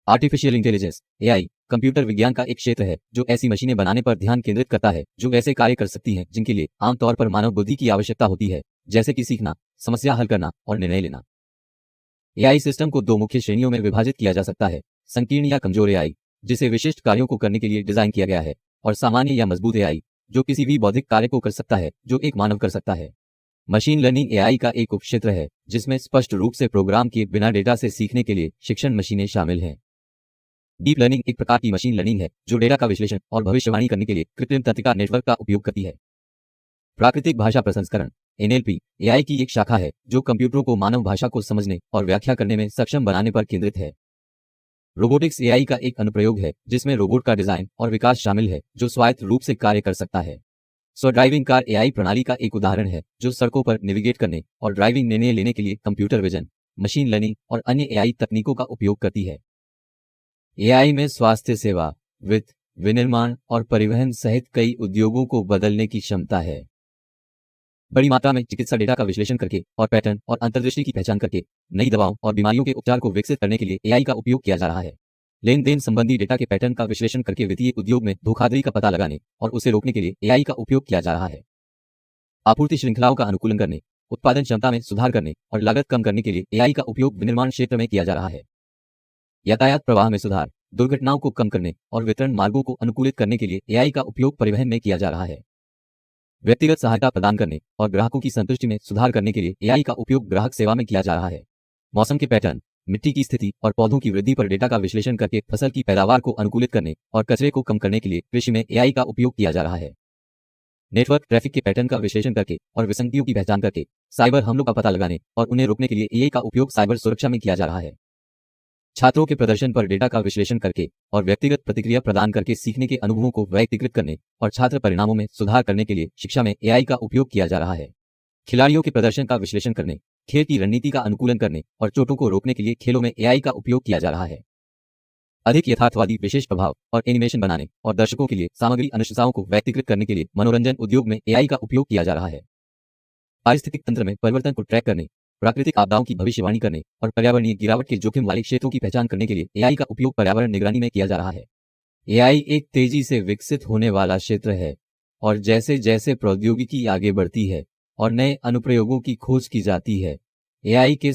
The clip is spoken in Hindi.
आर्टिफिशियल इंटेलिजेंस एआई कंप्यूटर विज्ञान का एक क्षेत्र है जो ऐसी मशीनें बनाने पर ध्यान केंद्रित करता है जो ऐसे कार्य कर सकती हैं जिनके लिए आमतौर पर मानव बुद्धि की आवश्यकता होती है, जैसे कि सीखना, समस्या हल करना और निर्णय लेना। एआई सिस्टम को दो मुख्य श्रेणियों में विभाजित किया जा सकता है: संकीर्ण या कमजोर एआई, जिसे विशिष्ट कार्यों को करने के लिए डिजाइन किया गया है, और सामान्य या मजबूत एआई, जो किसी भी बौद्धिक कार्य को कर सकता है जो एक मानव कर सकता है। मशीन लर्निंग एआई का एक उपक्षेत्र है जिसमें स्पष्ट रूप से प्रोग्राम किए बिना डेटा से सीखने के लिए शिक्षण मशीनें शामिल हैं। डीप लर्निंग एक प्रकार की मशीन लर्निंग है जो डेटा का विश्लेषण और भविष्यवाणी करने के लिए कृत्रिम तंत्रिका नेटवर्क का उपयोग करती है। प्राकृतिक भाषा प्रसंस्करण एनएलपी एआई की एक शाखा है जो कंप्यूटरों को मानव भाषा को समझने और व्याख्या करने में सक्षम बनाने पर केंद्रित है। रोबोटिक्स एआई का एक अनुप्रयोग है जिसमें रोबोट का डिजाइन और विकास शामिल है जो स्वायत्त रूप से कार्य कर सकता है। स्व ड्राइविंग कार एआई प्रणाली का एक उदाहरण है जो सड़कों पर नेविगेट करने और ड्राइविंग निर्णय लेने के लिए कंप्यूटर विजन, मशीन लर्निंग और अन्य एआई तकनीकों का उपयोग करती है। एआई में स्वास्थ्य सेवा, वित्त, विनिर्माण और परिवहन सहित कई उद्योगों को बदलने की क्षमता है। बड़ी मात्रा में चिकित्सा डेटा का विश्लेषण करके और पैटर्न और अंतर्दृष्टि की पहचान करके नई दवाओं और बीमारियों के उपचार को विकसित करने के लिए एआई का उपयोग किया जा रहा है। लेन देन संबंधी डेटा के पैटर्न का विश्लेषण करके वित्तीय उद्योग में धोखाधड़ी का पता लगाने और उसे रोकने के लिए एआई का उपयोग किया जा रहा है। आपूर्ति श्रृंखलाओं का अनुकूलन करने, उत्पादन क्षमता में सुधार करने और लागत कम करने के लिए एआई का उपयोग विनिर्माण क्षेत्र में किया जा रहा है। यातायात प्रवाह में सुधार, दुर्घटनाओं को कम करने और वितरण मार्गों को अनुकूलित करने के लिए एआई का उपयोग परिवहन में किया जा रहा है। व्यक्तिगत सहायता प्रदान करने और ग्राहकों की संतुष्टि में सुधार करने के लिए एआई का उपयोग ग्राहक सेवा में किया जा रहा है। मौसम के पैटर्न, मिट्टी की स्थिति और पौधों की वृद्धि पर डेटा का विश्लेषण करके फसल की पैदावार को अनुकूलित करने और कचरे को कम करने के लिए कृषि में एआई का उपयोग किया जा रहा है। नेटवर्क ट्रैफिक के पैटर्न का विश्लेषण करके और विसंगतियों की पहचान करके साइबर हमलों का पता लगाने और उन्हें रोकने के लिए एआई का उपयोग साइबर सुरक्षा में किया जा रहा है। छात्रों के प्रदर्शन पर डेटा का विश्लेषण करके और व्यक्तिगत प्रतिक्रिया प्रदान करके सीखने के अनुभवों को वैयक्तिकृत करने और छात्र परिणामों में सुधार करने के लिए शिक्षा में एआई का उपयोग किया जा रहा है। खिलाड़ियों के प्रदर्शन का विश्लेषण करने, खेल की रणनीति का अनुकूलन करने और चोटों को रोकने के लिए खेलों में एआई का उपयोग किया जा रहा है। अधिक यथार्थवादी विशेष प्रभाव और एनिमेशन बनाने और दर्शकों के लिए सामग्री अनुशंसाओं को व्यक्तिकृत करने के लिए मनोरंजन उद्योग में एआई का उपयोग किया जा रहा है। पारिस्थितिक तंत्र में परिवर्तन को ट्रैक करने, प्राकृतिक आपदाओं की भविष्यवाणी करने और पर्यावरणीय गिरावट के जोखिम वाले क्षेत्रों की पहचान करने के लिए एआई का उपयोग पर्यावरण निगरानी में किया जा रहा है। एआई एक तेजी से विकसित होने वाला क्षेत्र है और जैसे जैसे प्रौद्योगिकी आगे बढ़ती है और नए अनुप्रयोगों की खोज की जाती है, एआई के